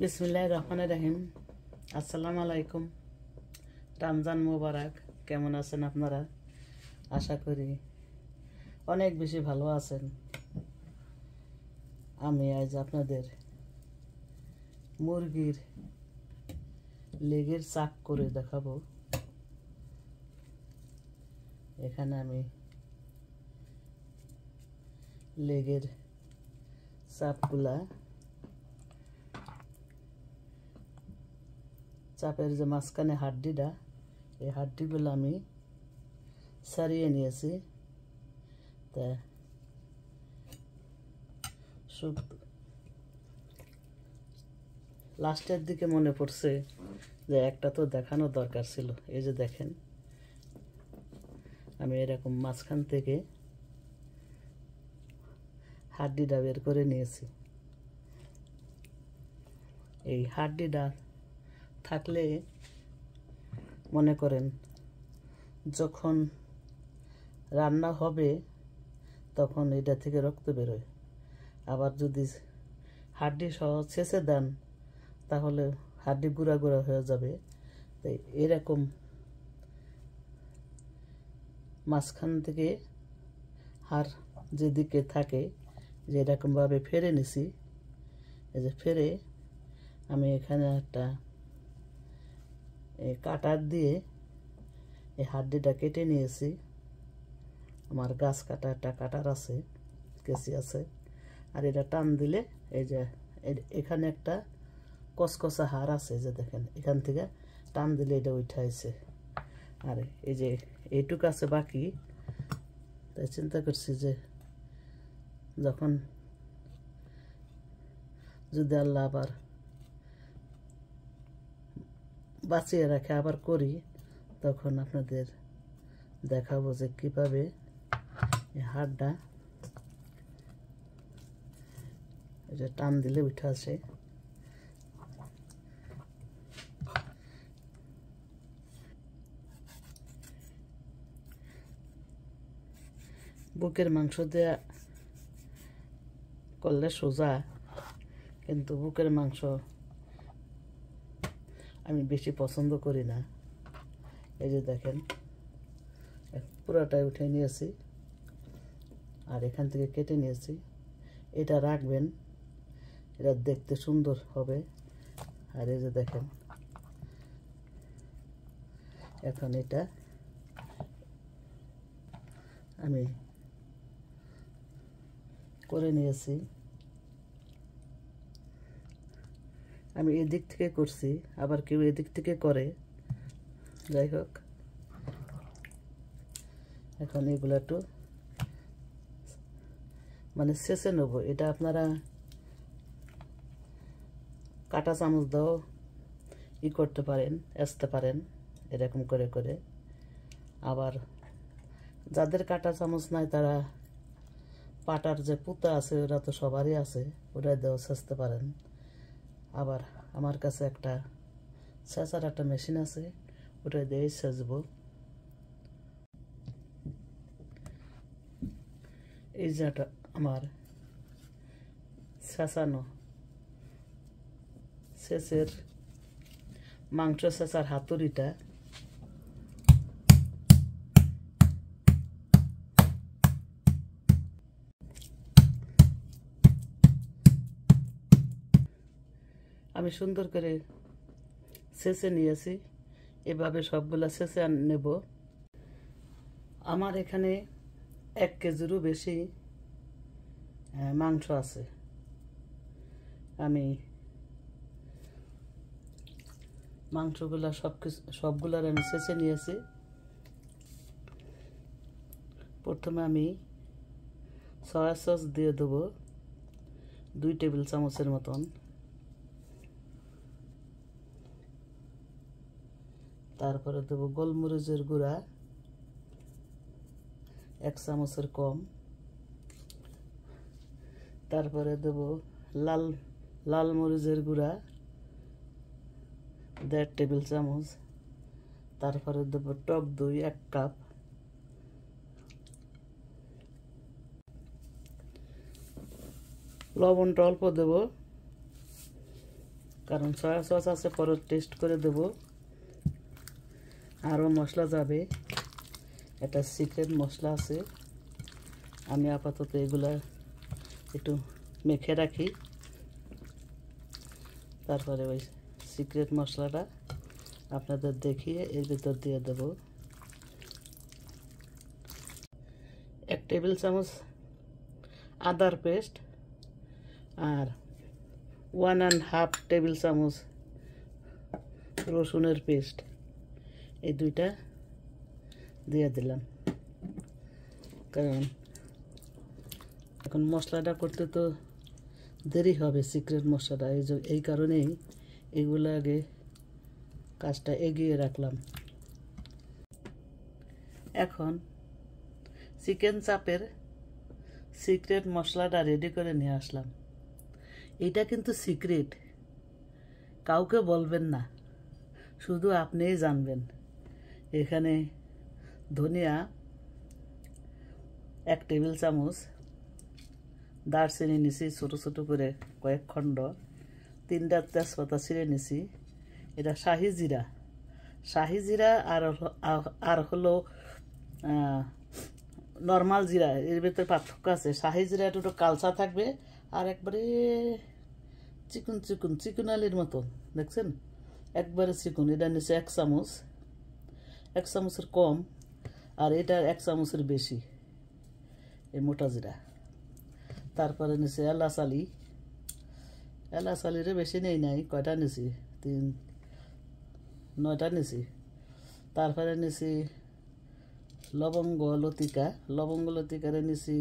বিসমিল্লাহির রহমানির রহিম। আসসালামু আলাইকুম। রমজান মোবারক। কেমন আছেন আপনারা? আশা করি অনেক বেশি ভালো আছেন। আমি আজ আপনাদের মুরগির লেগের চাক করে দেখাবো। এখানে আমি লেগের চাপগুলা চাপের যে মাঝখানে হাড্ডিটা, এই হাড্ডিগুলো আমি ছাড়িয়ে নিয়েছি। তা লাস্টের দিকে মনে পড়ছে যে একটা তো দেখানো দরকার ছিল। এই যে দেখেন, আমি এরকম মাঝখান থেকে হাড্ডিটা বের করে নিয়েছি। এই হাড্ডিটা থাকলে মনে করেন যখন রান্না হবে তখন এটা থেকে রক্ত বেরোয়। আবার যদি হাড্ডি সহ ছেঁচে দেন তাহলে হাড্ডি গুঁড়া গুঁড়া হয়ে যাবে। তাই এরকম মাঝখান থেকে হাড় যেদিকে থাকে যে এরকমভাবে ফেরে নিছি। এই যে ফেরে আমি এখানে একটা কাটার দিয়ে এই হাড্ডিটা কেটে নিয়েছি। আমার গাছ কাটা একটা কাটার আছে, কেসি আছে। আর এটা টান দিলে এই যে এখানে একটা কসকসা হাড় আছে, যে দেখেন এখান থেকে টান দিলে এটা উঠাইছে। আর এই যে এইটুকু আছে বাকি। তাই চিন্তা করছি যে যখন যদি আল্লাহ আবার বাঁচিয়ে রাখে আবার করি, তখন আপনাদের দেখাবো যে কীভাবে এই হাড়টা এটা টান দিলে উঠে আসে। বুকের মাংস দিয়ে করলে সোজা, কিন্তু বুকের মাংস আমি বেশি পছন্দ করি না। এই যে দেখেন পুরোটাই উঠে নিয়েছি আর এখান থেকে কেটে নিয়েছি। এটা রাখবেন, এটা দেখতে সুন্দর হবে। আর এই যে দেখেন এখন এটা আমি করে নিয়েছি। আমি এদিক থেকে করছি, আবার কেউ এদিক থেকে করে। যাই হোক, এখন এগুলো একটু মানে ছেঁচে নেবো। এটা আপনারা কাঁটা চামচ দাও করতে পারেন, আসতে পারেন এরকম করে করে। আবার যাদের কাঁটা চামচ নাই তারা পাটার যে পুঁতা আছে, ওরা তো সবারই আছে, ওটা দিয়েও ছেঁচতে পারেন। আবার আমার কাছে একটা ছেঁচার একটা মেশিন আছে, ওটা দিয়েই ছেঁচবো। এই যেটা আমার ছেঁচানো ছেঁচের মাংস ছেঁচার হাতুড়িটা, আমি সুন্দর করে ছেঁচে নিয়েছি। এভাবে সবগুলা ছেঁচে নেব। আমার এখানে 1 কেজিরও বেশি মাংস আছে। আমি মাংসগুলা সবগুলার আমি ছেঁচে নিয়েছি। প্রথমে আমি সয়া সস দিয়ে দেবো 2 টেবিল চামচের মতন। তারপরে দেবো গোলমরিচের গুঁড়া 1 চামচের কম। তারপরে দেবো লাল মরিচের গুঁড়া 1.5 টেবিল চামচ। তারপরে দেবো টক দই 1 কাপ। লবণটা অল্প দেবো। কারণ সয়া সস আছে, পরে টেস্ট করে দেব। আরও মশলা যাবে, এটা সিক্রেট মশলা আছে। আমি আপাতত এগুলা একটু মেখে রাখি, তারপরে ওই সিক্রেট মশলাটা আপনাদের দেখিয়ে এর ভিতর দিয়ে দেব। 1 টেবিল চামচ আদার পেস্ট আর 1.5 টেবিল চামচ রসুনের পেস্ট, এই দুইটা দিয়ে দিলাম। কারণ এখন মশলাটা করতে তো দেরি হবে, সিক্রেট মশলাটা, এই কারণেই এগুলো আগে কাজটা এগিয়ে রাখলাম। এখন চিকেন চাপের সিক্রেট মশলাটা রেডি করে নিয়ে আসলাম। এটা কিন্তু সিক্রেট, কাউকে বলবেন না, শুধু আপনিই জানবেন। এখানে ধনিয়া 1 টেবিল চামচ, দারচিনি নিছি ছোটো ছোটো করে কয়েক খণ্ড, 3টা তেজপাতা ছিঁড়ে নিছি। এটা শাহি জিরা আর হলো নর্মাল জিরা, এর ভিতরে পার্থক্য আছে। শাহি জিরা একটু কালচা থাকবে, আর একবারে চিকন আলির মতন, দেখছেন, একবারে চিকন। এটা নিচে 1 চামচ, 1 চামচের কম, আর এটা 1 চামচের বেশি, এই মোটা জিরা। তারপরে নিচে এলাচ আলিরে বেশি নেই নাই, কয়টা নিছি, 9টা নিছি। তারপরে নিছি লবঙ্গ লতিকারে নিছি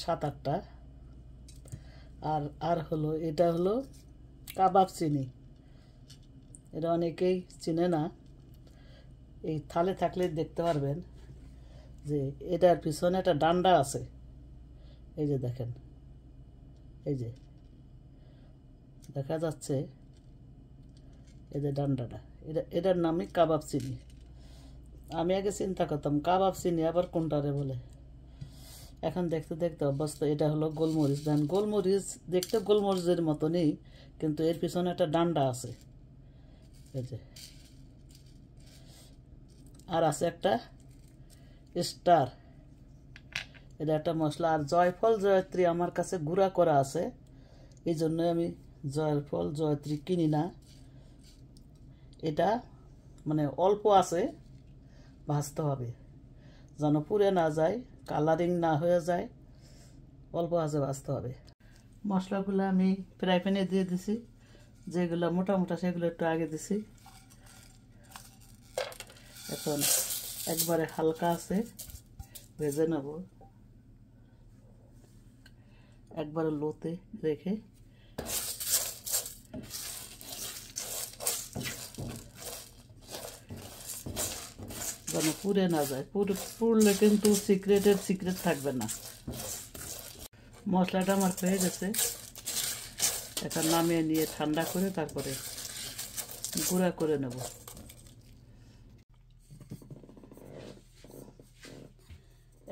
7-8টা। আর হলো এটা হলো কাবাব চিনি, এটা অনেকেই চিনে না। এই থালে থাকলে দেখতে পারবেন যে এটার পিছনে একটা ডান্ডা আছে, এই যে দেখেন, এই যে দেখা যাচ্ছে, এই যে ডান্ডাটা, এটার নামই কাবাব চিনি। আমি আগে চিন্তা করতাম কাবাব চিনি আবার কোনটারে বলে, এখন দেখতে দেখতে অভ্যস্ত। এটা হলো গোলমরিচ। দেন গোলমরিচ দেখতে গোলমরিচের মতনই, কিন্তু এর পিছনে একটা ডান্ডা আছে, এই যে। আর আছে একটা স্টার, এটা একটা মশলা। আর জয়ফল জয়ত্রী আমার কাছে গুঁড়া করা আছে, এই জন্য আমি জয়ফল জয়ত্রী কিনি না। এটা মানে অল্প আছে, ভাজতে হবে যেন পুড়ে না যায়, কালারিং না হয়ে যায়, অল্প আছে ভাজতে হবে। মশলাগুলো আমি ফ্রাই প্যানে দিয়ে দিছি, যেগুলো মোটা মোটা সেগুলো একটু আগে দিছি। এখন একবারে হালকা আছে ভেজে নেব, একবারে লোতে রেখে। যেন পুড়ে না যায়, পুড়লে কিন্তু সিক্রেট থাকবে না। মশলাটা আমার হয়ে গেছে, এটা নামিয়ে নিয়ে ঠান্ডা করে তারপরে গুঁড়া করে নেব।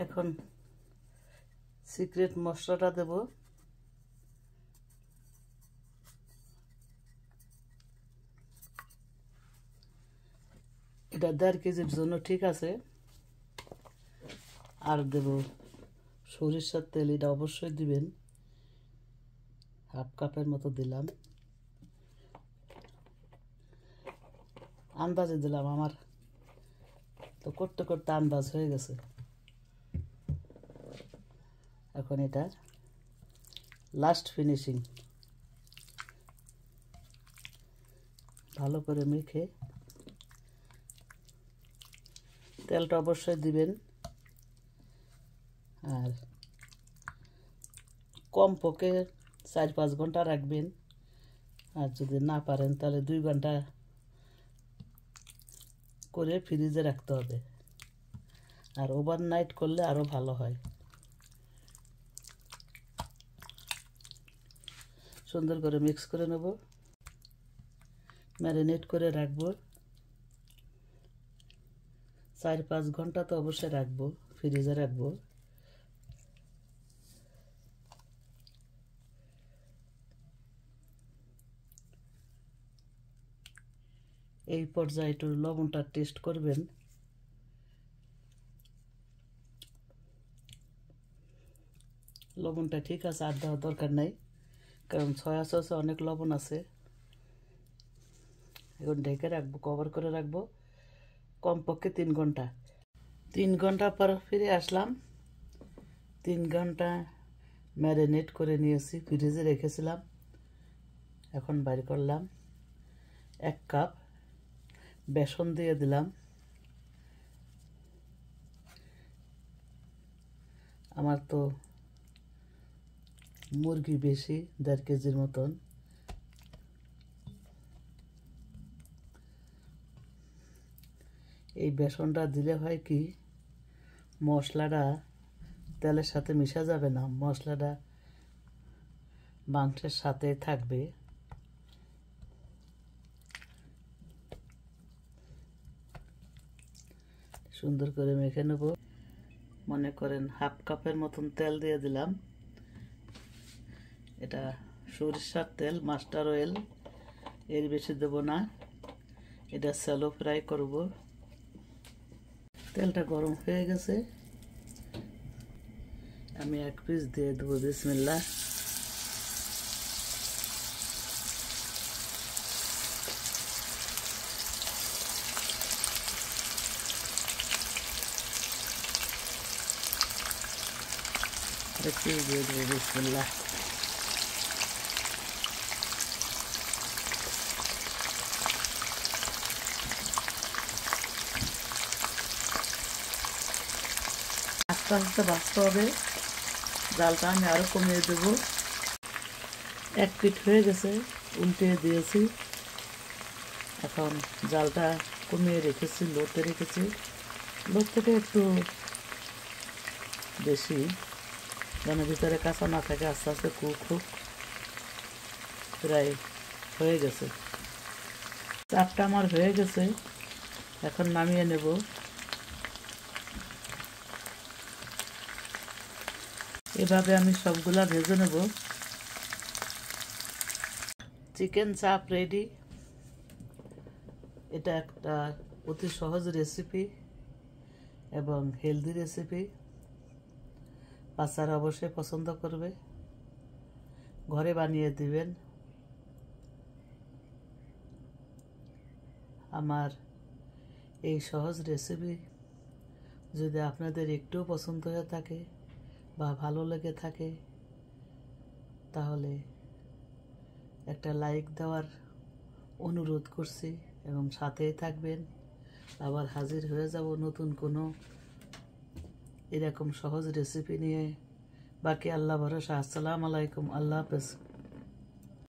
এখন সিক্রেট মশলাটা দেব। এটা 1.5 কেজির জন্য ঠিক আছে। আর দেব সরিষার তেল, এটা অবশ্যই দিবেন, 1/2 কাপের মতো দিলাম, আন্দাজে দিলাম, আমার তো করতে করতে আন্দাজ হয়ে গেছে। এখন এটার লাস্ট ফিনিশিং, ভালো করে মেখে, তেলটা অবশ্যই দিবেন। আর কমপক্ষে 4-5 ঘন্টা রাখবেন, আর যদি না পারেন তাহলে 2 ঘন্টা করে ফ্রিজে রাখতে হবে। আর ওভারনাইট করলে আরও ভালো হয়। সুন্দর করে মিক্স করে নেব, ম্যারিনেট করে রাখবো। 4-5 ঘন্টা তো অবশ্যই রাখবো, ফ্রিজে রাখবো। এই পর্যায়ে একটু লবণটা টেস্ট করবেন। লবণটা ঠিক আছে, আর দেওয়ার দরকার নাই, কারণ সয়া সসে অনেক লবণ আছে। এখন ঢেকে রাখবো, কভার করে রাখবো কমপক্ষে 3 ঘন্টা। 3 ঘন্টা পর ফিরে আসলাম। 3 ঘন্টা ম্যারিনেট করে নিয়েছি, ফ্রিজে রেখেছিলাম। এখন বাইর করলাম। 1 কাপ বেসন দিয়ে দিলাম। আমার তো মুরগি বেশি, 1.5 কেজির মতন। এই বেসনটা দিলে হয় কি, মশলাটা তেলের সাথে মিশা যাবে না, মশলাটা মাংসের সাথে থাকবে। সুন্দর করে মেখে নেব। মনে করেন 1/2 কাপের মতন তেল দিয়ে দিলাম। এটা সরিষার তেল, মাস্টার অয়েল, এর বেশি দেব না। এটা স্যালো ফ্রাই করব। তেলটা গরম হয়ে গেছে, আমি 1 পিস দিয়ে দেবো। বিসমিল্লাহ। एक पीस দিয়ে দেবো। বিসমিল্লাহ। আস্তে আস্তে ভাজতে হবে, জালটা আমি আরও কমিয়ে দেব। 1 পিঠ হয়ে গেছে, উল্টে দিয়েছি। এখন জালটা কমিয়ে রেখেছি, লোতে রেখেছি। লোর থেকে একটু বেশি, যেন ভিতরে কাঁচা না থাকে, আস্তে আস্তে কুক হোক। প্রায় হয়ে গেছে, চাপটা আমার হয়ে গেছে। এখন নামিয়ে নেব। এভাবে আমি সবগুলা ভেজে নেব। চিকেন চাপ রেডি। এটা একটা অতি সহজ রেসিপি এবং হেলদি রেসিপি। বাচ্চারা অবশ্যই পছন্দ করবে, ঘরে বানিয়ে দিবেন। আমার এই সহজ রেসিপি যদি আপনাদের একটুও পছন্দ হয়ে থাকে বা ভালো লেগে থাকে, তাহলে একটা লাইক দেওয়ার অনুরোধ করছি এবং সাথেই থাকবেন। আবার হাজির হয়ে যাব নতুন কোনো এরকম সহজ রেসিপি নিয়ে। বাকি আল্লাহ ভরসা। আসসালামু আলাইকুম, আল্লাহ হাফেজ।